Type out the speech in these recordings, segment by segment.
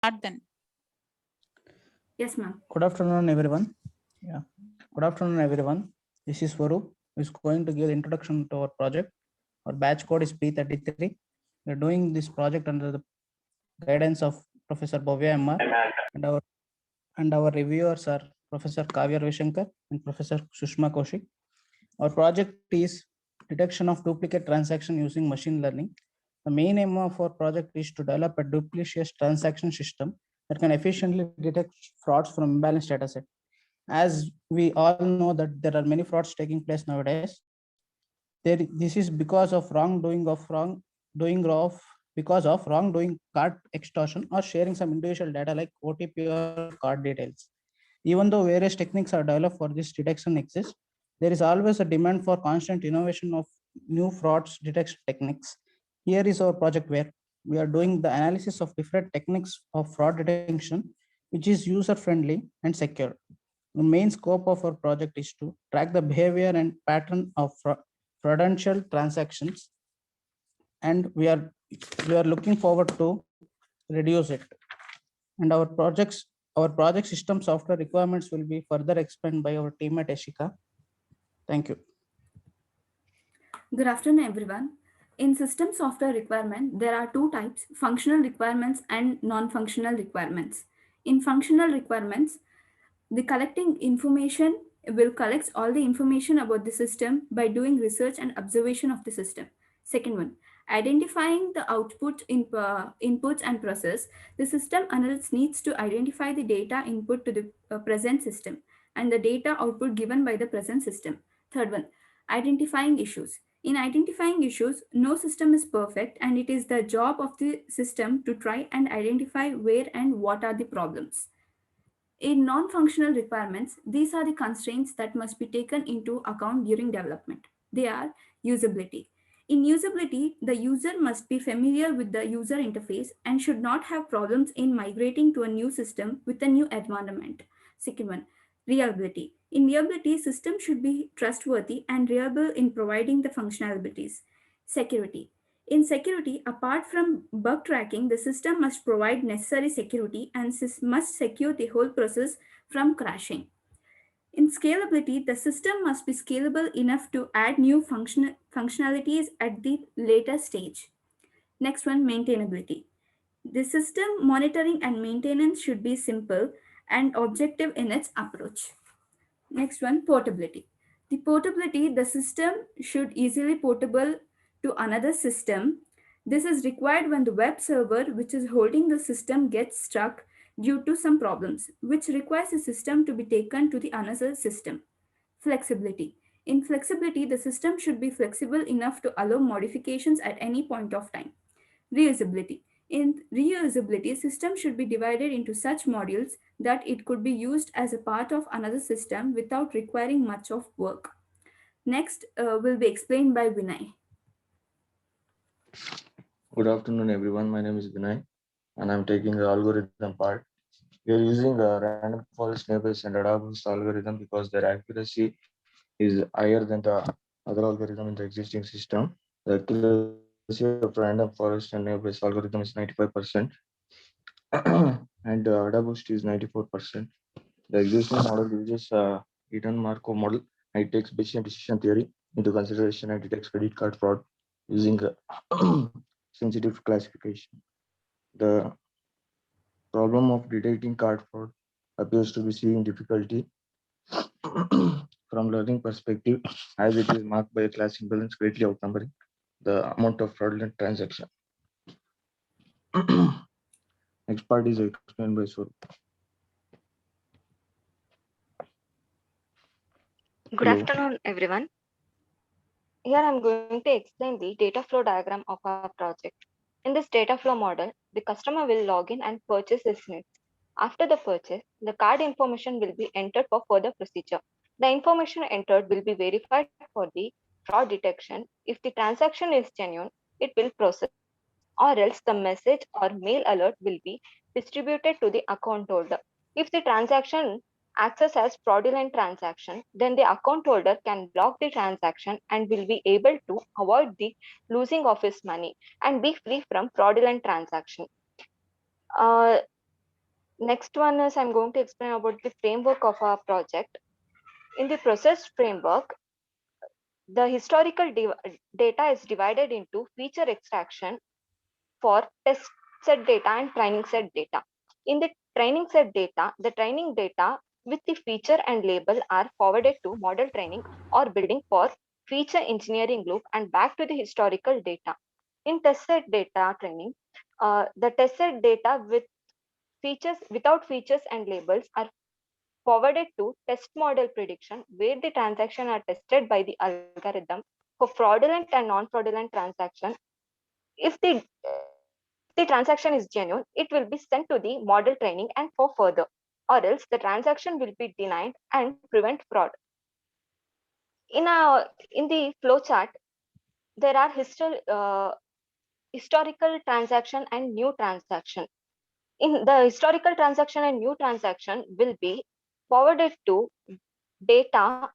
Start then. Yes, ma'am. Good afternoon, everyone. Yeah. Good afternoon, everyone. This is Swaroop, who is going to give the introduction to our project. Our batch code is P33. We are doing this project under the guidance of Professor Bhavya MR, and our reviewers are Professor Kavya Ravishankar and Professor Sushma Kaushik. Our project is detection of duplicate transaction using machine learning. The main aim of our project is to develop a duplicitous transaction system that can efficiently detect frauds from imbalanced data set. As we all know that there are many frauds taking place nowadays. This is because of wrongdoing, card extortion, or sharing some individual data like OTP or card details. Even though various techniques are developed for this detection exist, there is always a demand for constant innovation of new frauds detection techniques. Here is our project where we are doing the analysis of different techniques of fraud detection, which is user friendly and secure. The main scope of our project is to track the behavior and pattern of fraudulent transactions, and we are looking forward to reduce it. And our project system software requirements will be further explained by our team at Ashika. Thank you. Good afternoon, everyone. In system software requirement, there are two types, functional requirements and non-functional requirements. In functional requirements, the collecting information will collect all the information about the system by doing research and observation of the system. Second one, identifying the inputs and process. The system analyst needs to identify the data input to the present system and the data output given by the present system. Third one, identifying issues. In identifying issues, no system is perfect, and it is the job of the system to try and identify where and what are the problems. In non-functional requirements, these are the constraints that must be taken into account during development. They are usability. In usability, the user must be familiar with the user interface and should not have problems in migrating to a new system with a new environment. Second one, reliability. In reliability, system should be trustworthy and reliable in providing the functionalities. Security. In security, apart from bug tracking, the system must provide necessary security and must secure the whole process from crashing. In scalability, the system must be scalable enough to add new functionalities at the later stage. Next one, maintainability. The system monitoring and maintenance should be simple and objective in its approach. Next one, portability. The system should easily portable to another system. This is required when the web server which is holding the system gets stuck due to some problems, which requires the system to be taken to the another system. Flexibility. In flexibility, the system should be flexible enough to allow modifications at any point of time. Reusability. In reusability, system should be divided into such modules that it could be used as a part of another system without requiring much of work. Next will be explained by Vinay. Good afternoon, everyone. My name is Vinay, and I'm taking the algorithm part. We are using a random forest neighbors and Adabus algorithm because their accuracy is higher than the other algorithm in the existing system. The accuracy of random forest and neighbors algorithm is 95%, and Adaboost is 94%. The existing model uses hidden Markov model, and it takes Bayesian decision theory into consideration and detects credit card fraud using sensitive classification. The problem of detecting card fraud appears to be seeing difficulty from learning perspective, as it is marked by a class imbalance greatly outnumbering the amount of fraudulent transaction. Next part is explained by Swaroop. Good Hello. afternoon, everyone. Here I'm going to explain the data flow diagram of our project. In this data flow model, the customer will log in and purchase his needs. After the purchase, the card information will be entered for further procedure. The information entered will be verified for the fraud detection. If the transaction is genuine, it will process, or else the message or mail alert will be distributed to the account holder. If the transaction access as fraudulent transaction, then the account holder can block the transaction and will be able to avoid the losing of his money and be free from fraudulent transaction. Uh, Next one is I'm going to explain about the framework of our project. In the process framework, the historical data is divided into feature extraction for test set data and training set data. In the training set data, the training data with the feature and label are forwarded to model training or building for feature engineering loop and back to the historical data. In test set data training, the test set data with features without features and labels are forwarded to test model prediction where the transaction are tested by the algorithm for fraudulent and non-fraudulent transaction. If the transaction is genuine, it will be sent to the model training and for further, or else the transaction will be denied and prevent fraud. In the flowchart, there are historical transaction and new transaction. In the historical transaction and new transaction will be forwarded to data.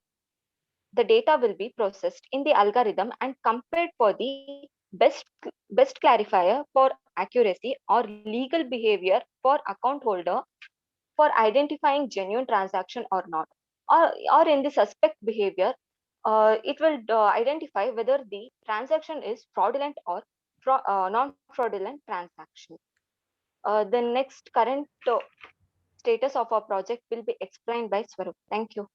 The data will be processed in the algorithm and compared for the best clarifier for accuracy or legal behavior for account holder for identifying genuine transaction or not, or in the suspect behavior, it will identify whether the transaction is fraudulent or non-fraudulent transaction. The next current status of our project will be explained by Swarup. Thank you.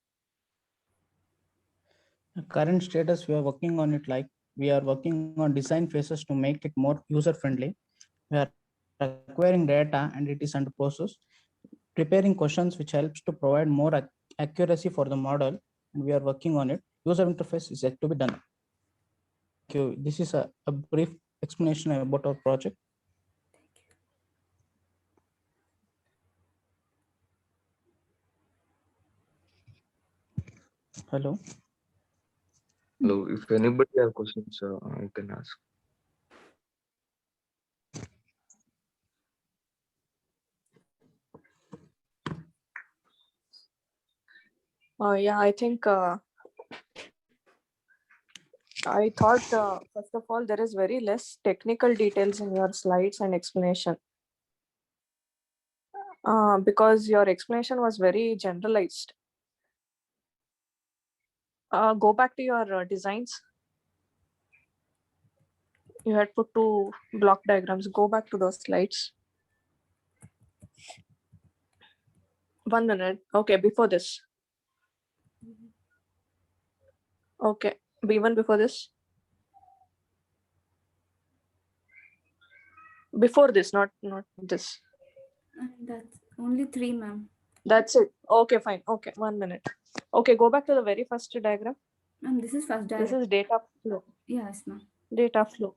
Current status, we are working on it, like we are working on design phases to make it more user friendly. We are acquiring data and it is under process, preparing questions which helps to provide more accuracy for the model, and we are working on it. User interface is yet to be done. Thank you. This is a brief explanation about our project. Hello. Hello, if anybody have questions, you can ask. Yeah, I think I thought first of all there is very less technical details in your slides and explanation because your explanation was very generalized. Go back to your designs. You had put 2 block diagrams. Go back to those slides. 1 minute. Okay, before this. Okay, even before this. Before this, not this. That's only 3, ma'am. That's it. Okay, fine. Okay, 1 minute. Okay, go back to the very first diagram. Ma'am, this is first This diagram. is data flow. Yes, ma'am. Data flow.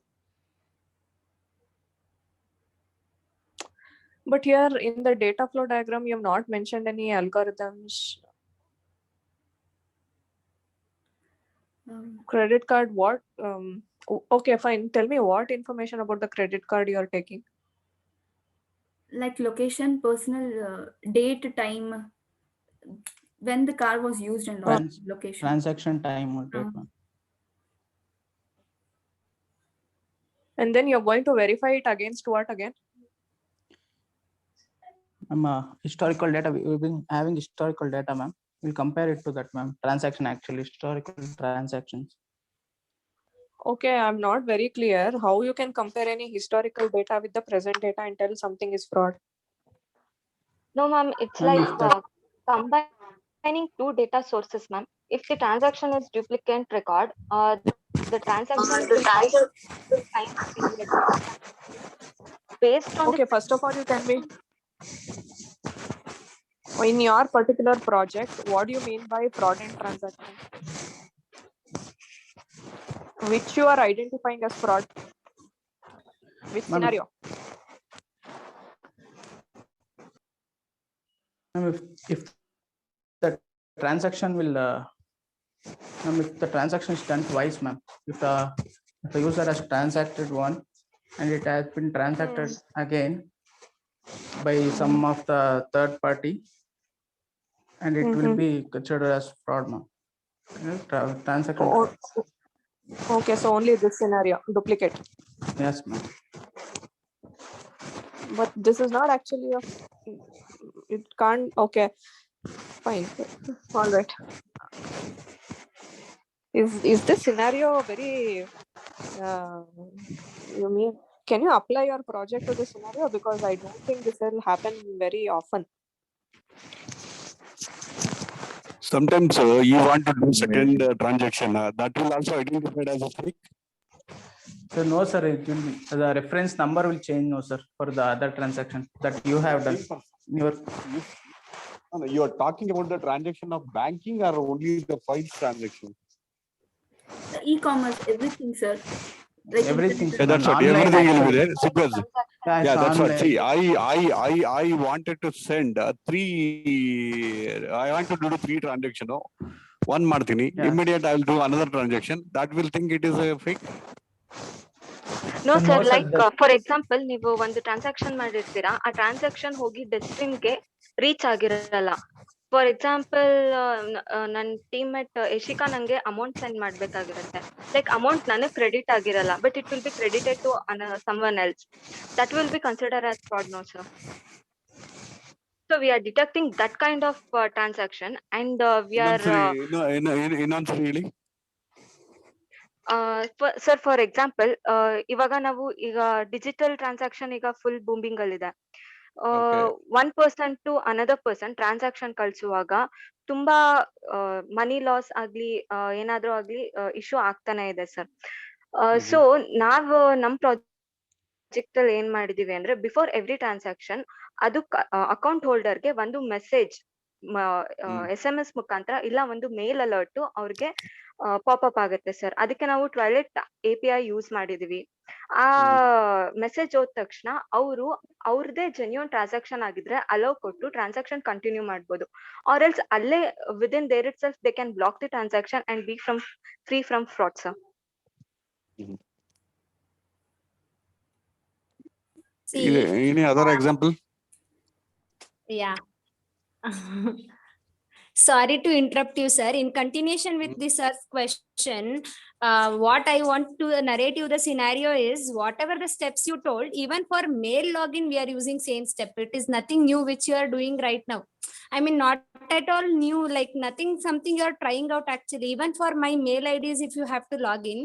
But here in the data flow diagram, you have not mentioned any algorithms. Credit card, what? Okay, fine. Tell me what information about the credit card you are taking. Like location, personal date, time, when the car was used and all location. Transaction time or date. And then you're going to verify it against what again? Historical data. We've been having historical data, ma'am. We'll compare it to that, ma'am. Transaction, actually, historical transactions. Okay, I'm not very clear how you can compare any historical data with the present data and tell something is fraud. No, ma'am, it's like combining 2 data sources, ma'am. If the transaction is duplicate record, the transaction time period based on okay, first of all, you tell me in your particular project, what do you mean by fraudulent transaction? Which you are identifying as fraud? Which scenario? If the transaction will, if the transaction is done twice, ma'am. If the user has transacted one and it has been transacted again by some of the third party, and it will be considered as fraud, ma'am. Transaction. Okay, so only this scenario, duplicate. Yes, ma'am. But this is not actually a. It can't. Okay, fine. All right. Is this scenario very? You mean? Can you apply your project to this scenario? Because I don't think this will happen very often. Sometimes you want to do second transaction that will also identified as a fake. So no, sir, it will be, the reference number will change, no, sir, for the other transaction that you have done. You are talking about the transaction of banking or only the files transaction? The e-commerce, everything, sir. Like Everything. internet Yeah, that's what. Online Everything will be actually. there. Because Yeah, yeah, it's that's what. online. See, I wanted to send three. I want to do 3 transaction. No? One martini. Yeah. Immediate, I will do another transaction. That will think it is a fake. No So sir no, sir, like for example ನೀವು ಒಂದು transaction ಮಾಡಿರ್ತೀರಾ, ಆ transaction ಹೋಗಿ ಡೆಸ್ಟಿನ್ಗೆ reach ಆಗಿರಲ್ಲ. For example ನನ್ನ teammate Yashika ನಂಗೆ amount send ಮಾಡ್ಬೇಕಾಗಿರುತ್ತೆ. ಲೈಕ್ ಅಮೌಂಟ್ ನನಗೆ ಕ್ರೆಡಿಟ್ ಆಗಿರಲ್ಲ, but it will be credited to someone else. That will be considered as fraud, no sir. So we are detecting that kind of transaction, and we are really. Sir for example ಇವಾಗ ನಾವು ಈಗ digital transaction ಈಗ full booming ಅಲ್ಲಿದೆ. One person to another person transaction ಕಳ್ಸುವಾಗ ತುಂಬಾ money loss ಆಗ್ಲಿ ಏನಾದ್ರೂ ಆಗ್ಲಿ ಇಶ್ಯೂ ಆಗ್ತಾನೆ ಇದೆ ಸರ್. ಸೊ ನಾವು ನಮ್ ಪ್ರಾಜೆಕ್ಟ್ ಅಲ್ಲಿ ಏನ್ ಮಾಡಿದೀವಿ ಅಂದ್ರೆ, ಬಿಫೋರ್ ಎವ್ರಿ ಟ್ರಾನ್ಸಾಕ್ಷನ್ ಅದು ಅಕೌಂಟ್ ಹೋಲ್ಡರ್ಗೆ ಒಂದು ಮೆಸೇಜ್ SMS ಮುಖಾಂತರ ಇಲ್ಲ ಒಂದು ಮೇಲ್ ಅಲರ್ಟ್ ಅವ್ರಿಗೆ ಪಾಪಪ್ ಆಗುತ್ತೆ ಸರ್. ಅದಕ್ಕೆ ನಾವು ಟ್ವೈಲೆಟ್ API ಯೂಸ್ ಮಾಡಿದೀವಿ. ಆ ಮೆಸೇಜ್ ಹೋದ ತಕ್ಷಣ ಅವರು ಅವ್ರದೇ ಜೆನ್ಯೂನ್ ಟ್ರಾನ್ಸಾಕ್ಷನ್ ಆಗಿದ್ರೆ ಅಲೋ ಕೊಟ್ಟು ಟ್ರಾನ್ಸಾಕ್ಷನ್ ಕಂಟಿನ್ಯೂ ಮಾಡ್ಬೋದು. ಆರ್ ಎಲ್ಸ್ ಅಲ್ಲೇ within there itself they can block the transaction and be free from fraud sir. Any other example? Yeah. Sorry to interrupt you, sir. In continuation with this question, what I want to narrate you the scenario is, whatever the steps you told, even for mail login, we are using same step. It is nothing new which you are doing right now. I mean, not at all new, like nothing, something you are trying out actually. Even for my mail IDs, if you have to log in,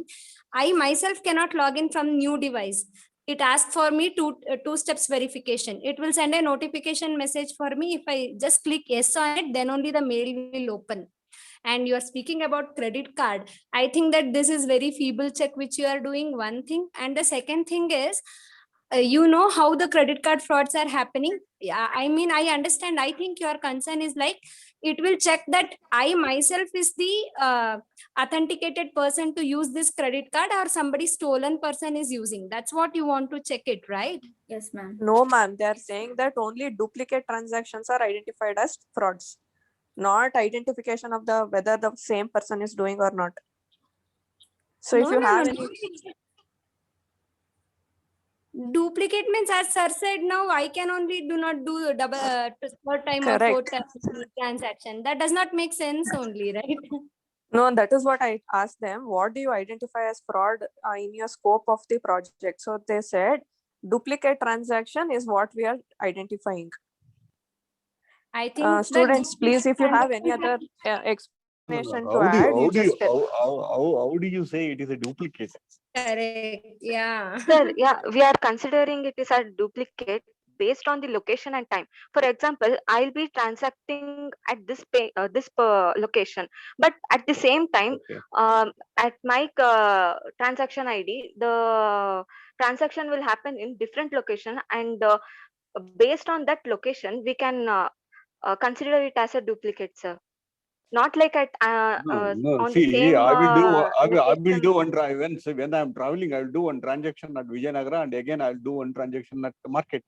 I myself cannot log in from new device. It asks for me two steps verification. It will send a notification message for me. If I just click yes on it, then only the mail will open. And you are speaking about credit card. I think that this is very feeble check which you are doing, one thing. And the second thing is, you know how the credit card frauds are happening. Yeah, I mean, I understand. I think your concern is like, it will check that I myself is the authenticated person to use this credit card, or somebody stolen person is using. That's what you want to check it, right? Yes, ma'am. No, ma'am. They are saying that only duplicate transactions are identified as frauds, not identification of the whether the same person is doing or not. So if you have any. Duplicate means, as sir said, now I can only do not do double third time or Correct. fourth time transaction. That does not make sense only, right? No, that is what I asked them. What do you identify as fraud in your scope of the project? So they said duplicate transaction is what we are identifying. I think students, please, if you have any other explanation to add, you just tell. How do you say it is a duplicate? correct. Yeah. Sir, yeah, we are considering it is a duplicate based on the location and time. For example, I'll be transacting at this location, but at the same time, at my transaction ID, the transaction will happen in different location, and based on that location, we can consider it as a duplicate, sir. Not like at on See, the same I will do location. one when I am traveling, I will do one transaction at Vijayanagara, and again I will do one transaction at the market.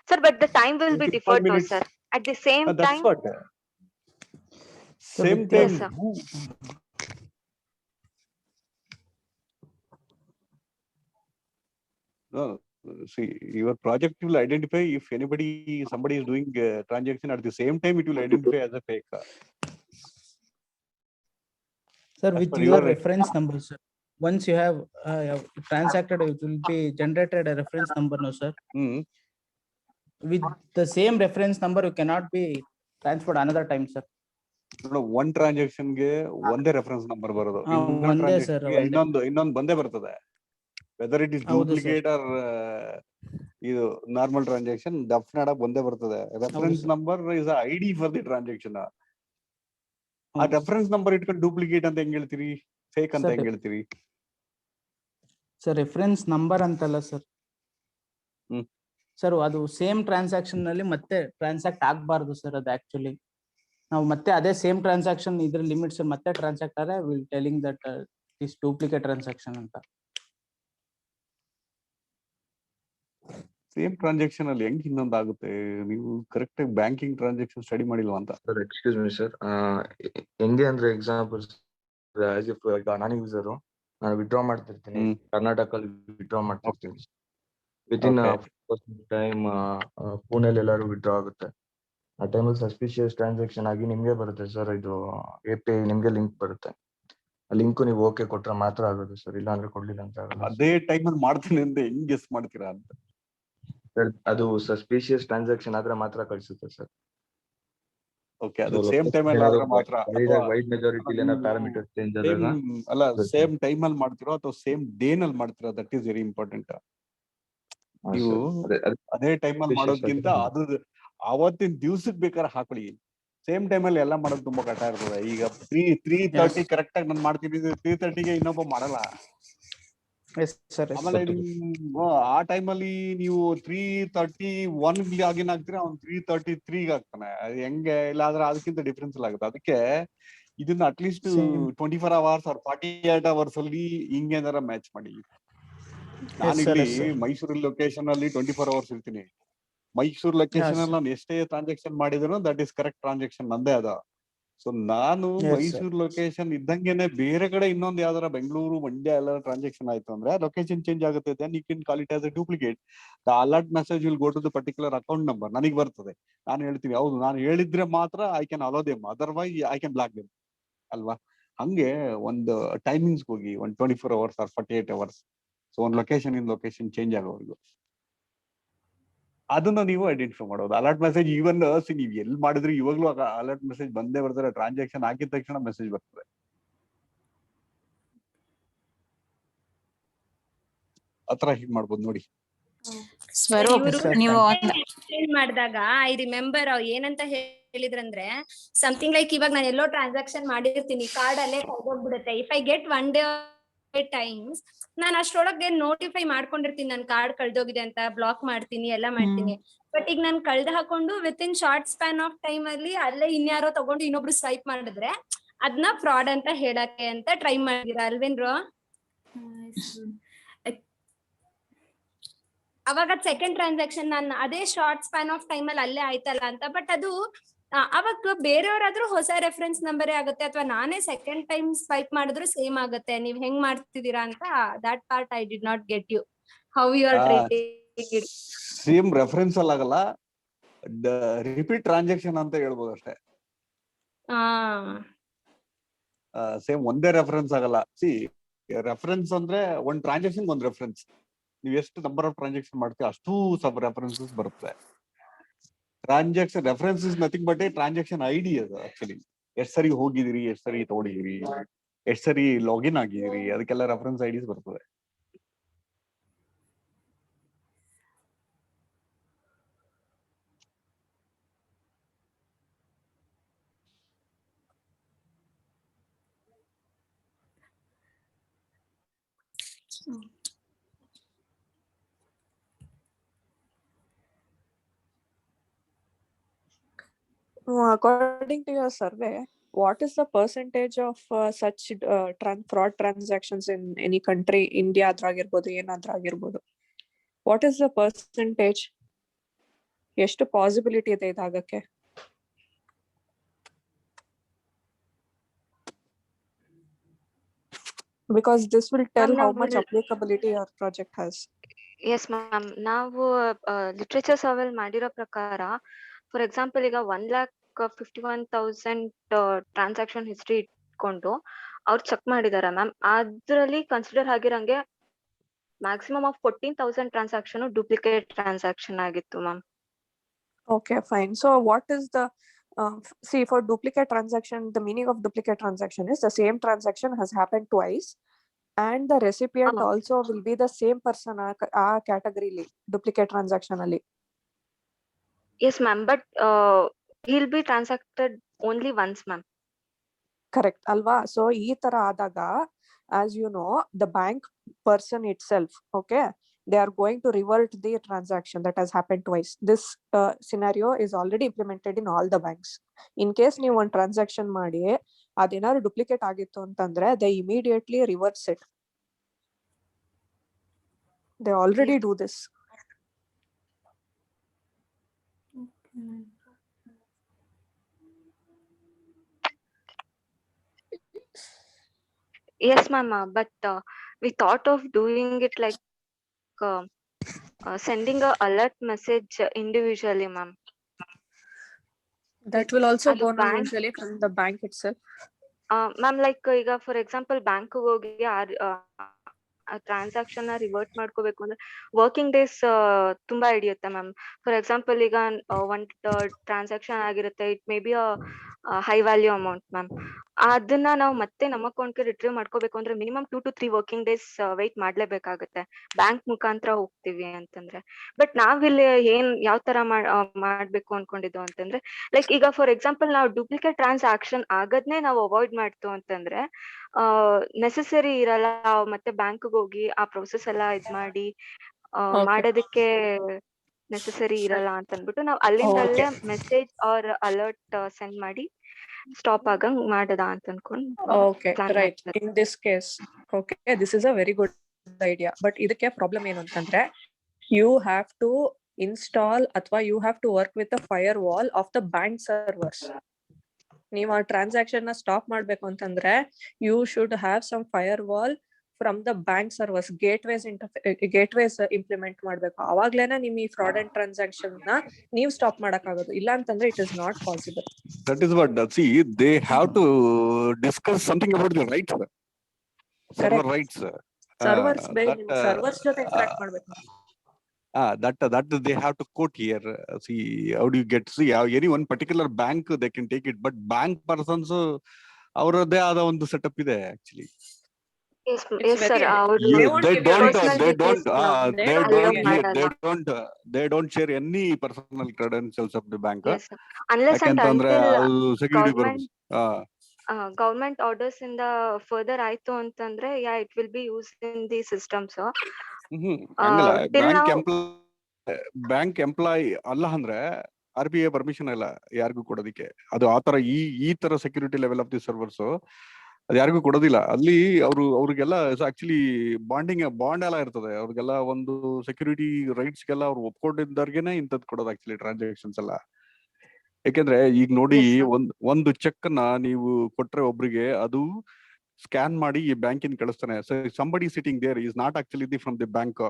Sir, but the time will be 25 different, no, minutes. sir. At the same That's time. what. Same with time. Yes, sir. No, see, your project will identify if somebody is doing a transaction at the same time, it will identify as a fake. Sir, As with per your your reference number, sir. once you have transacted, it will be generated a reference number, no sir. With the same reference number, you cannot be transferred another time, sir. One transaction ಗೆ ಒಂದೇ reference number ಬರೋದು, ಒಂದೇ sir, ಒಂದೇ. ಇನ್ನೊಂದು ಬಂದೇ ಬರ್ತದೆ. Whether it is ಹೌದು sir. Duplicate R ಇದು ನಾರ್ಮಲ್ ಟ್ರಾನ್ಸಾಕ್ಷನ್, ಡೆಫಿನೆಟ್ ಆಗಿ ಒಂದೇ ಬರ್ತದೆ. Reference sir. Number is ID for the transaction. ಆ ಹೌದು. ರೆಫರೆನ್ಸ್ ನಂಬರ್ ಇಟ್ಕೊಂಡು ಡೂಪ್ಲಿಕೇಟ್ ಅಂತ ಹೆಂಗ್ ಹೇಳ್ತೀರಿ, ಫೇಕ್ ಅಂತ Sir, ಹೆಂಗ್ ಹೇಳ್ತೀರಿ? ಸರ್ ರೆಫರೆನ್ಸ್ ನಂಬರ್ ಅಂತಲ್ಲ ಸರ್. ಹ್ಮ್. ಸರ್ ಅದು ಸೇಮ್ ಟ್ರಾನ್ಸಾಕ್ಷನ್ ನಲ್ಲಿ ಮತ್ತೆ ಟ್ರಾನ್ಸಾಕ್ಟ್ ಆಗ್ಬಾರ್ದು ಸರ್. ಅದು ಆಕ್ಚುಲಿ ನಾವು ಮತ್ತೆ ಅದೇ ಸೇಮ್ ಟ್ರಾನ್ಸಾಕ್ಷನ್ ಇದ್ರ ಲಿಮಿಟ್ಸ್ ಮತ್ತೆ ಟ್ರಾನ್ಸಾಕ್ಟ್ ಆದ್ರೆ will telling that this duplicate transaction ಅಂತ. ಸೇಮ್ ಟ್ರಾನ್ಸಾಕ್ಷನ್ ಅಲ್ಲಿ ಹೆಂಗ್ ಇನ್ನೊಂದು ಆಗುತ್ತೆ? ನೀವು ಕರೆಕ್ಟ್ ಆಗಿ ಬ್ಯಾಂಕಿಂಗ್ ಟ್ರಾನ್ಸಾಕ್ಷನ್ ಸ್ಟಡಿ ಮಾಡಿಲ್ವಾ ಅಂತ. ಸರ್ ಎಕ್ಸ್ಕ್ಯೂಸ್ ಮಿ ಸರ್, ಹೆಂಗೆ ಅಂದ್ರೆ ಎಕ್ಸಾಂಪಲ್ಸ್ ಆಸ್ ಇಫ್ ನಾನು ಯೂಸರು, ನಾನು ವಿಡ್ರಾ ಮಾಡ್ತಿರ್ತೀನಿ, ಕರ್ನಾಟಕಲ್ಲಿ ವಿಡ್ರಾ ಮಾಡ್ತಿರ್ತೀನಿ, ವಿತಿನ್ ಟೈಮ್ ಪುಣೆಲಿ ಎಲ್ಲರೂ ವಿಡ್ರಾ ಆಗುತ್ತೆ. ಆ ಟೈಮಲ್ಲಿ ಸಸ್ಪಿಷಿಯಸ್ ಟ್ರಾನ್ಸಾಕ್ಷನ್ ಆಗಿ ನಿಮ್ಗೆ ಬರುತ್ತೆ ಸರ್, ಇದು API ನಿಮ್ಗೆ ಲಿಂಕ್ ಬರುತ್ತೆ. ಆ ಲಿಂಕ್ ನೀವು ಓಕೆ ಕೊಟ್ರೆ ಮಾತ್ರ ಆಗೋದು ಸರ್, ಇಲ್ಲ ಅಂದ್ರೆ ಕೊಡ್ಲಿಲ್ಲ ಅಂತ ಆಗಲ್ಲ. ಅದೇ ಟೈಮಲ್ಲಿ ಮಾಡ್ತೀನಿ ಅಂತ ಹೆಂಗ್ ಗೆಸ್ ಮಾಡ್ತೀರಾ ಅಂತ? ಅದು ಸಸ್ಪಿಷಿಯಸ್ ಟ್ರಾನ್ಸಾಕ್ಷನ್ ಆದ್ರೆ ಮಾತ್ರ ಕಳಿಸುತ್ತೆ ಸರ್. ಓಕೆ, ಅದು ಸೇಮ್ ಟೈಮ್ ಅಲ್ಲಿ ಆದ್ರೆ ಮಾತ್ರ, ವೈಡ್ ಮೆಜಾರಿಟಿ ಪ್ಯಾರಾಮೀಟರ್ ಚೇಂಜ್ ಆದಾಗ ಅಲ್ಲ ಸೇಮ್ ಟೈಮ್ ಅಲ್ಲಿ ಮಾಡ್ತಿರೋ ಅಥವಾ ಸೇಮ್ ಡೇ ನಲ್ಲಿ ಮಾಡ್ತಿರೋ, ದಟ್ ಈಸ್ ವೆರಿ ಇಂಪಾರ್ಟೆಂಟ್. ನೀವು ಅದೇ ಟೈಮ್ ಅಲ್ಲಿ ಮಾಡೋದ್ಕಿಂತ ಅದು ಅವತ್ತಿನ ದಿವ್ಸಕ್ಕೆ ಬೇಕಾದ್ರೆ ಹಾಕೊಳ್ಳಿ. ಸೇಮ್ ಟೈಮ್ ಅಲ್ಲಿ ಎಲ್ಲ ಮಾಡೋದು ತುಂಬಾ ಕಷ್ಟ ಇರ್ತದೆ. ಈಗ 3:30 ಕರೆಕ್ಟ್ ಆಗಿ ನಾನು ಮಾಡ್ತೀನಿ, 3:30ಗೆ ಇನ್ನೊಬ್ಬ ಮಾಡಲ್ಲ. ಆಮೇಲೆ ಆ ಟೈಮ್ ಅಲ್ಲಿ ನೀವು 3:31 ಲಾಗಿನ್ ಆಗ್ತೀರಾ, ಅವ್ನು 3:33 ಆಗ್ತಾನೆ. ಹೆಂಗೆ? ಇಲ್ಲ ಆದ್ರೆ ಅದಕ್ಕಿಂತ ಡಿಫ್ರೆನ್ಸ್ ಆಗುತ್ತೆ. ಅದಕ್ಕೆ ಇದನ್ನ ಅಟ್ಲೀಸ್ಟ್ 24 hours or 48 hours ಅಲ್ಲಿ ಹಿಂಗೇನಾರ ಮ್ಯಾಚ್ ಮಾಡಿ. ನಾನಿಲ್ಲಿ ಮೈಸೂರು ಲೊಕೇಶನ್ ಅಲ್ಲಿ 24 hours ಇರ್ತೀನಿ. ಮೈಸೂರು ಲೊಕೇಶನ್ ಅಲ್ಲಿ ನಾನು ಎಷ್ಟೇ ಟ್ರಾನ್ಸಾಕ್ಷನ್ ಮಾಡಿದ್ರು ದಟ್ ಈಸ್ ಕರೆಕ್ಟ್ ಟ್ರಾನ್ಸಾಕ್ಷನ್ ನಂದೇ ಅದ. ಸೊ ನಾನು ಮೈಸೂರು ಲೊಕೇಶನ್ ಇದ್ದಂಗೆನೆ ಬೇರೆ ಕಡೆ ಇನ್ನೊಂದು ಯಾವ್ದಾರ ಬೆಂಗಳೂರು, ಮಂಡ್ಯ ಎಲ್ಲ ಟ್ರಾನ್ಸಾಕ್ಷನ್ ಆಯ್ತು ಅಂದ್ರೆ ಲೊಕೇಶನ್ ಚೇಂಜ್ ಆಗುತ್ತೆ. Then you can call it as a duplicate. The alert message will go to the particular account number. ನನಗೆ ಬರ್ತದೆ, ನಾನು ಹೇಳ್ತೀನಿ ಹೌದು ನಾನು ಹೇಳಿದ್ರೆ ಮಾತ್ರ I can allow them, otherwise I can block them ಅಲ್ವಾ? ಹಂಗೆ ಒಂದು ಟೈಮಿಂಗ್ಸ್ ಹೋಗಿ 24 hours or 48 hours. ಸೊ ಒಂದು ಲೊಕೇಶನ್ ಇಂದ ಲೊಕೇಶನ್ ಚೇಂಜ್ ಆಗೋವರೆಗೂ ಅದನ್ನ ನೀವು ಐಡೆಂಟಿಫೈ ಮಾಡೋದು. ಅಲರ್ಟ್ ಮೆಸೇಜ್ ಈವನ್ ನೀವು ಎಲ್ಲಿ ಮಾಡಿದ್ರೆ ಇವಾಗ್ಲೂ ಅಲರ್ಟ್ ಮೆಸೇಜ್ ಬಂದೇ ಬರ್ತಾರೆ. ಟ್ರಾನ್ಸಾಕ್ಷನ್ ಹಾಕಿದ ತಕ್ಷಣ ಮೆಸೇಜ್ ಬರ್ತದೆ. ಆತರ ಹೀಗ್ ಮಾಡ್ಬೋದು ನೋಡಿ. ನೀವು ಮಾಡಿದಾಗ ಐ ರಿಮೆಂಬರ್ ಏನಂತ ಹೇಳಿದ್ರಂದ್ರೆ ಸಮಥಿಂಗ್ ಲೈಕ್, ಇವಾಗ ನಾನು ಎಲ್ಲೋ ಟ್ರಾನ್ಸಾಕ್ಷನ್ ಮಾಡಿರ್ತೀನಿ, ಕಾರ್ಡ್ ಅಲ್ಲೇ ಕಳ್ದೋಗ್ಬಿಡುತ್ತೆ. If I get 1 day times, ನಾನು ಅಷ್ಟರೊಳಗೆ ನೋಟಿಫೈ ಮಾಡ್ಕೊಂಡಿರ್ತೀನಿ ನನ್ ಕಾರ್ಡ್ ಕಳ್ದೋಗಿದೆ ಅಂತ, ಬ್ಲಾಕ್ ಮಾಡ್ತೀನಿ, ಎಲ್ಲ ಮಾಡ್ತೀನಿ. ಬಟ್ ಈಗ ನಾನು ಕಳ್ದ ಹಾಕೊಂಡು within short span of time ಅಲ್ಲಿ ಅಲ್ಲೇ ಇನ್ಯಾರೋ ತಗೊಂಡು ಇನ್ನೊಬ್ರು ಸ್ವೈಪ್ ಮಾಡಿದ್ರೆ ಅದನ್ನ ಫ್ರಾಡ್ ಅಂತ ಹೇಳಕ್ಕೆ ಅಂತ ಟ್ರೈ ಮಾಡಿದೀರಾ ಅಲ್ವೇನ್ರು? ಅವಾಗ ಸೆಕೆಂಡ್ ಟ್ರಾನ್ಸಾಕ್ಷನ್ ನಾನು ಅದೇ ಶಾರ್ಟ್ ಸ್ಪ್ಯಾನ್ ಆಫ್ ಟೈಮ್ ಅಲ್ಲಿ ಅಲ್ಲೇ ಆಯ್ತಲ್ಲ ಅಂತ. ಬಟ್ ಅದು ಅವಾಗ ಬೇರೆಯವರಾದ್ರೂ ಹೊಸ ರೆಫರೆನ್ಸ್ ನಂಬರೇ ಆಗುತ್ತೆ, ಅಥವಾ ನಾನೇ ಸೆಕೆಂಡ್ ಟೈಮ್ ಸ್ವೈಪ್ ಮಾಡಿದ್ರು ಸೇಮ್ ಆಗುತ್ತೆ. ನೀವ್ ಹೆಂಗ್ ಮಾಡ್ತಿದ್ದೀರಾ ಅಂತ that part I did not get you. How you are treating it? Same reference ಅಲ್ಲಿ ಆಗಲ್ಲ, ರಿಪೀಟ್ ಟ್ರಾನ್ಸಾಕ್ಷನ್ ಅಂತ ಹೇಳ್ಬೋದು ಅಷ್ಟೇ. ಸೇಮ್ ಒಂದೇ ರೆಫರೆನ್ಸ್ ಆಗಲ್ಲ. ಸಿ ರೆಫರೆನ್ಸ್ ಅಂದ್ರೆ ಒಂದ್ ಟ್ರಾನ್ಸಾಕ್ಷನ್ ಒಂದ್ ರೆಫರೆನ್ಸ್. ನೀವು ಎಷ್ಟು ನಂಬರ್ ಆಫ್ ಟ್ರಾನ್ಸಾಕ್ಷನ್ ಮಾಡ್ತೀವಿ ಅಷ್ಟು ಸಬ್ ರೆಫರೆನ್ಸಸ್ ಬರುತ್ತೆ. Transaction reference is nothing but A transaction ID. ಅದು ಆಕ್ಚುಲಿ ಎಷ್ಟ್ ಸರಿ ಹೋಗಿದಿರಿ, ಎಷ್ಟ್ ಸರಿ ತಗೊಂಡಿದಿರಿ, ಎಷ್ಟ್ ಸರಿ ಲಾಗಿನ್ ಆಗಿದಿರಿ, ಅದಕ್ಕೆಲ್ಲ ರೆಫರೆನ್ಸ್ ಐಡಿಸ್ ಬರ್ತದೆ. According to your survey, what is the percentage of such fraud transactions in any country? India adragirbodu, ಏನಾದ್ರಾಗಿರ್ಬೋದು. What is the percentage? ಎಷ್ಟು ಪಾಸಿಬಿಲಿಟಿ ಇದೆ ಇದಾಗಕ್ಕೆ? Because this will tell how much applicability your project has. Yes ma'am, ನಾವು literature survey ಮಾಡಿರೋ ಪ್ರಕಾರ, for example ಈಗ 1,51,000 transaction history ಇಟ್ಕೊಂಡು ಅವ್ರು check ಮಾಡಿದಾರ ma'am. ಅದ್ರಲ್ಲಿ ಕನ್ಸಿಡರ್ ಆಗಿರಂಗೆ maximum of 14,000 transaction duplicate transaction ಆಗಿತ್ತು ma'am. Okay, fine. So what is the see, for duplicate transaction, the meaning of duplicate transaction is the same transaction has happened twice, and the recipient also will be the same person ಆ category li duplicate transaction ಅಲ್ಲಿ. Yes ma'am, but he'll be transacted only once ma'am. Correct ಅಲ್ವಾ? So ಈ ತರ ಆದಾಗ, as you know, the bank person itself, okay, they are going to revert the transaction that has happened twice. This scenario is already implemented in all the banks. In case ನೀವು ಒಂದು transaction ಮಾಡಿ ಅದೇನಾದ್ರು duplicate ಆಗಿತ್ತು ಅಂತಂದ್ರೆ they immediately reverse it. They already do this. Yes ma'am, but we thought of doing it like sending a alert message individually ma'am. That will also ಅದು go now bank- usually from the bank itself. Ma'am like ಈಗ for example bank ಹೋಗಿ transaction revert ಮಾಡ್ಕೋಬೇಕು ಅಂದ್ರೆ working days ತುಂಬಾ ಹಿಡಿಯುತ್ತೆ ma'am. For example ಈಗ ಒಂದ್ transaction ಆಗಿರುತ್ತೆ, it may be high value amount ma'am. ಅದನ್ನ ನಾವು ಮತ್ತೆ ನಮ್ಮ ಅಕೌಂಟ್ಗೆ ರಿಟ್ರೀವ್ ಮಾಡ್ಕೋಬೇಕು ಅಂದ್ರೆ minimum 2 to 3 working days wait ಮಾಡ್ಲೇಬೇಕಾಗುತ್ತೆ ಬ್ಯಾಂಕ್ ಮುಖಾಂತರ ಹೋಗ್ತೀವಿ ಅಂತಂದ್ರೆ. ಬಟ್ ನಾವಿಲ್ಲಿ ಯಾವ ತರ ಮಾಡ್ಬೇಕು ಅನ್ಕೊಂಡಿದ್ದು ಅಂತಂದ್ರೆ, ಲೈಕ್ ಈಗ ಫಾರ್ ಎಕ್ಸಾಂಪಲ್ ನಾವು ಡೂಪ್ಲಿಕೇಟ್ ಟ್ರಾನ್ಸಾಕ್ಷನ್ ಆಗದ್ನೇ ನಾವು ಅವಾಯ್ಡ್ ಮಾಡ್ತು ಅಂತಂದ್ರೆ ನೆಸೆಸರಿ ಇರಲ್ಲ ಮತ್ತೆ ಬ್ಯಾಂಕ್ ಹೋಗಿ ಆ ಪ್ರೊಸೆಸ್ ಎಲ್ಲ ಇದ್ ಮಾಡಿ ಮಾಡೋದಕ್ಕೆ ನೆಸೆಸರಿ ಇರಲ್ಲ ಅಂತ ಅಂದ್ಬಿಟ್ಟು ನಾವು ಅಲ್ಲಿಂದಲ್ಲೇ ಮೆಸೇಜ್ ಆರ್ ಅಲರ್ಟ್ ಸೆಂಡ್ ಮಾಡಿ ಸ್ಟಾಪ್ ಆಗಂಗ್ ಮಾಡದ ಅಂತ ಅನ್ಕೊಂಡು. Okay, right. In this case, okay, this is a very good idea. But ಇದಕ್ಕೆ ಪ್ರಾಬ್ಲಮ್ ಏನು ಅಂತಂದ್ರೆ, you have to install ಅಥವಾ you have to work with the firewall of the bank servers. ನೀವು ಆ ಟ್ರಾನ್ಸಾಕ್ಷನ್ ನ ಸ್ಟಾಪ್ ಮಾಡ್ಬೇಕು ಅಂತಂದ್ರೆ you should have some firewall from the bank servers, gateways implement ಮಾಡ್ಬೇಕು. ಅವಾಗ್ಲೇನೆ ನಿಮ್ ಈ fraud and transaction ನ ನೀವು ಸ್ಟಾಪ್ ಮಾಡಕ್ ಆಗೋದು. ಇಲ್ಲ ಅಂತಂದ್ರೆ it is not possible. That is what, see, they have to discuss something about the rights, server Correct. rights. Servers that, servers ಜೊತೆ interact ಮಾಡ್ಬೇಕು. That they have to quote here. See, how do you get, see, any one particular bank they can take it, but bank persons ಅವರದೇ ಆದ ಒಂದು setup ಇದೆ actually. Yes sir, they don't share any personal credentials of the bank. Yes sir, unless and until security government orders in the further ಆಯ್ತು ಅಂತಂದ್ರೆ it will be used in the systems. Bank employ ಅಲ್ಲ ಅಂದ್ರೆ RBI permission ಇಲ್ಲ ಯಾರಿಗೂ ಕೊಡೋದಿಕ್ಕೆ. ಅದು ಆತರ ಈ ತರ security level of the servers ಅದು ಯಾರಿಗೂ ಕೊಡೋದಿಲ್ಲ. ಅಲ್ಲಿ ಅವ್ರಿಗೆಲ್ಲ ಆಕ್ಚುಲಿ ಬಾಂಡ್ ಎಲ್ಲ ಇರ್ತದೆ. ಅವ್ರಿಗೆಲ್ಲ ಒಂದು ಸೆಕ್ಯೂರಿಟಿ ರೈಟ್ಸ್ಗೆಲ್ಲ ಅವ್ರು ಒಪ್ಕೊಂಡಿದ್ದವ್ರಿಗೆನೆ ಇಂಥದ್ದು ಕೊಡೋದು ಆಕ್ಚುಲಿ ಟ್ರಾನ್ಸಾಕ್ಷನ್ಸ್ ಎಲ್ಲ. ಯಾಕೆಂದ್ರೆ ಈಗ ನೋಡಿ, ಒಂದು ಚೆಕ್ ನ ನೀವು ಕೊಟ್ರೆ ಒಬ್ರಿಗೆ, ಅದು ಸ್ಕ್ಯಾನ್ ಮಾಡಿ ಈ ಬ್ಯಾಂಕಿನ ಕಳಿಸ್ತಾನೆ. So somebody sitting there is not actually from the bank.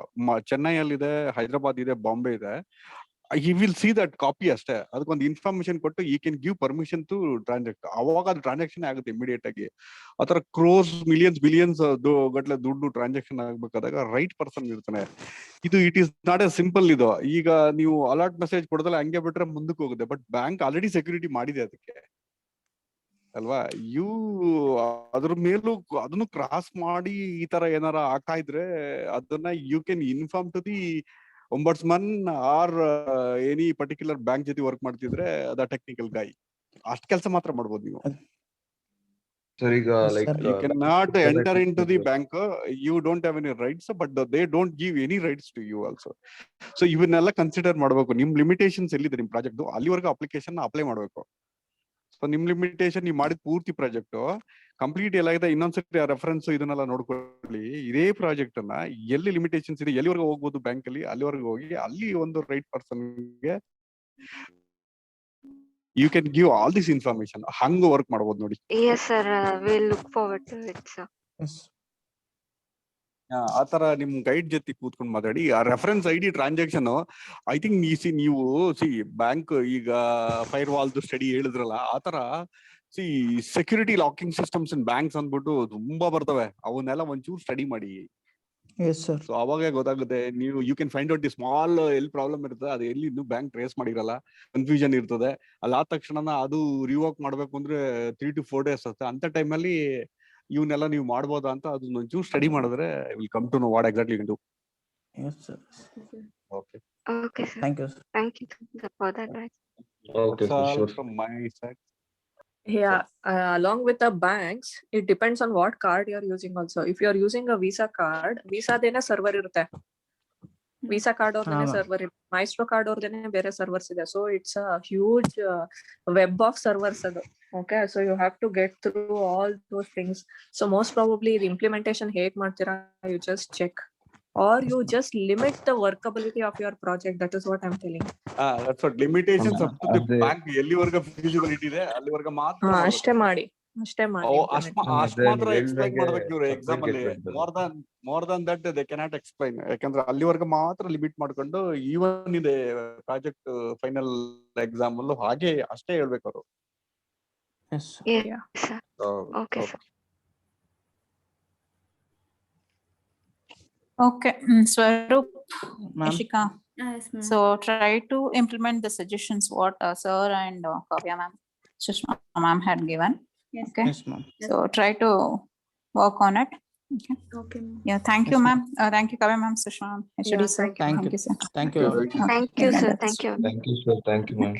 Chennai ಅಲ್ಲಿ ಇದೆ, ಹೈದರಾಬಾದ್ ಇದೆ, ಬಾಂಬೆ ಇದೆ. he will see that copy ಅಷ್ಟೇ. ಅದಕ್ಕೊಂದು ಇನ್ಫಾರ್ಮೇಶನ್ ಕೊಟ್ಟು he can give permission to transact. ಅವಾಗ ಅದು ಟ್ರಾನ್ಸಾಕ್ಷನ್ ಆಗುತ್ತೆ ಇಮಿಡಿಯೇಟ್ ಆಗಿ. ಆತರ ಕ್ರೋರ್ಸ್, ಮಿಲಿಯನ್ಸ್, ಬಿಲಿಯನ್ಸ್ ಗಟ್ಲೆ ದುಡ್ಡು ಟ್ರಾನ್ಸಾಕ್ಷನ್ ಆಗ್ಬೇಕಾದಾಗ ರೈಟ್ ಪರ್ಸನ್ ಇರ್ತಾನೆ. It is not A simple. ಇದು ಈಗ ನೀವು ಅಲರ್ಟ್ ಮೆಸೇಜ್ ಕೊಡೋದಲ್ಲ, ಹಂಗೆ ಬಿಟ್ರೆ ಮುಂದಕ್ಕೆ ಹೋಗುತ್ತೆ. ಬಟ್ ಬ್ಯಾಂಕ್ ಆಲ್ರೆಡಿ ಸೆಕ್ಯೂರಿಟಿ ಮಾಡಿದೆ ಅದಕ್ಕೆ ಅಲ್ವಾ. ಅದ್ರ ಮೇಲೂ ಅದನ್ನು ಕ್ರಾಸ್ ಮಾಡಿ ಈ ತರ ಏನಾರ ಆಗ್ತಾ ಇದ್ರೆ ಅದನ್ನ you can inform to the ombudsman or any particular bank ಜೊತೆ ವರ್ಕ್ ಮಾಡ್ತಿದ್ರೆ ಅದ ಟೆಕ್ನಿಕಲ್ ಗೈ ಅಷ್ಟು ಕೆಲಸ ಮಾತ್ರ ಮಾಡ್ಬೋದು ನೀವು. ಸರ್ ಈಗ like you cannot enter into the bank, you don't have any rights, but they don't give any rights to you also. So ಇವನ್ನೆಲ್ಲ ಕನ್ಸಿಡರ್ ಮಾಡ್ಬೇಕು. ನಿಮ್ ಲಿಮಿಟೇಷನ್ಸ್ ಎಲ್ಲಿದೆ ನಿಮ್ ಪ್ರಾಜೆಕ್ಟ್, ಅಲ್ಲಿವರೆಗೂ ಅಪ್ಲಿಕೇಶನ್ ಅಪ್ಲೈ ಮಾಡ್ಬೇಕು. ಸೊ ನಿಮ್ ಲಿಮಿಟೇಷನ್ ನೀವು ಮಾಡಿದ ಪೂರ್ತಿ ಪ್ರಾಜೆಕ್ಟ್ ಕಂಪ್ಲೀಟ್ ಎಲ್ಲ ಇದೆ. ಇನ್ನೊಂದ್ಸರಿ ರೆಫರೆನ್ಸ್ ಇದನ್ನೆಲ್ಲ ನೋಡ್ಕೊಳ್ಳಿ. ಇದೇ ಪ್ರಾಜೆಕ್ಟ್ ಅನ್ನ ಎಲ್ಲಿ ಲಿಮಿಟೇಷನ್ಸ್ ಇದೆ, ಎಲ್ಲಿವರೆಗೂ ಹೋಗ್ಬೋದು ಬ್ಯಾಂಕ್ ಅಲ್ಲಿ, ಅಲ್ಲಿವರೆಗೂ ಹೋಗಿ ಅಲ್ಲಿ ಒಂದು ರೈಟ್ ಪರ್ಸನ್ಗೆ you can give all this information. ಹಂಗ ವರ್ಕ್ ಮಾಡ್ಬೋದು ನೋಡಿ. Yes sir, we'll look forward to it sir. ಆತರ ನಿಮ್ ಗೈಡ್ ಜೊತೆ ಕೂತ್ಕೊಂಡು ಮಾತಾಡಿ. ಆ reference ID transaction I think ನೀವು ಬ್ಯಾಂಕ್ ಈಗ ಫೈರ್ ವಾಲ್ದು ಸ್ಟಡಿ ಹೇಳಿದ್ರಲ್ಲ, ಆತರ security locking systems in banks ಅಂದ್ಬಿಟ್ಟು ತುಂಬಾ ಬರ್ತವೆ, ಅವನ್ನೆಲ್ಲ ಒಂಚೂರು ಸ್ಟಡಿ ಮಾಡಿ. Yes, sir. ಸೊ ಅವಾಗ ಗೊತ್ತಾಗುತ್ತೆ, ನೀವು you can find out the small ಎಲ್ಲಿ ಪ್ರಾಬ್ಲಮ್ ಇರ್ತದೆ, ಅದು ಎಲ್ಲಿ ಇನ್ನು ಬ್ಯಾಂಕ್ ಟ್ರೇಸ್ ಮಾಡಿರಲ್ಲ, ಕನ್ಫ್ಯೂಷನ್ ಇರ್ತದೆ. ಅಲ್ಲಾದ ತಕ್ಷಣ ಅದು ರಿವೋಕ್ ಮಾಡ್ಬೇಕು ಅಂದ್ರೆ 3 to 4 days ಆಗುತ್ತೆ. ಅಂತ ಟೈಮಲ್ಲಿ ಇವನ್ನೆಲ್ಲ ನೀವು ಮಾಡ್ಬೋದಾ ಅಂತ ಅದನ್ನ ಒಂಚೂರು ಸ್ಟಡಿ ಮಾಡಿದ್ರೆ will come to know what exactly you can do. Yes, sir. Okay, Okay, sir. Thank you, sir. Thank you for that, guys. Okay, sir, sure. from my side. Yeah, along with the banks, it depends on what card you're using also. If you're using a Visa card, Visa dena server irutte. Visa card ಅವ್ರದೇನೆ ಹಾ, server ಇರುತ್ತೆ, Maestro card ಅವ್ರದೇನೆ ಬೇರೆ servers ಇದೆ. So it's a huge web of servers ಅದು. Okay, so you have to get through all those things. So most probably ಇದು implementation ಹೇಗ್ ಮಾಡ್ತೀರಾ, you just check or you just limit the workability of your project. That is what I'm telling. That's what limitations up to the ಅದೇ. bank ಎಲ್ಲಿವರೆಗೆ feasibility ಇದೆ ಅಲ್ಲಿವರೆಗೆ ಮಾತ್ರ ಅಷ್ಟೇ ಮಾಡಿ ಅಷ್ಟ್ ಮಾತ್ರ Then ಎಕ್ಸ್ಪ್ಲೈನ್ railway ಮಾಡ್ಬೇಕು ಇವ್ರು separate ಎಕ್ಸಾಮ್ ಅಲ್ಲಿ. gateway more than that they cannot explain, ಯಾಕಂದ್ರೆ ಅಲ್ಲಿವರೆಗೆ ಮಾತ್ರ ಲಿಮಿಟ್ ಮಾಡ್ಕೊಂಡು ಈವನ್ ಇದೆ ಪ್ರಾಜೆಕ್ಟ್ ಫೈನಲ್ ಎಕ್ಸಾಮ್ ಅಲ್ಲೂ ಹಾಗೆ ಅಷ್ಟೇ ಹೇಳ್ಬೇಕು ಅವರು. Yes, sir. Yes, sir. Okay, sir. Okay, Swaroop, Ma'am. Ishika. Yes, ma'am. So try to implement the suggestions what sir and Kavya ma'am, Sushma ma'am had given. Yes. Okay, Yes, ma'am. so try to work on it. Okay. Okay, ma'am. Yeah, thank you, Yes, ma'am. Thank you, Kavya ma'am, Sushma ma'am, HOD sir. thank you. Thank you, sir. Thank you. Thank you, sir. Thank you. Thank you, sir. Thank you, ma'am.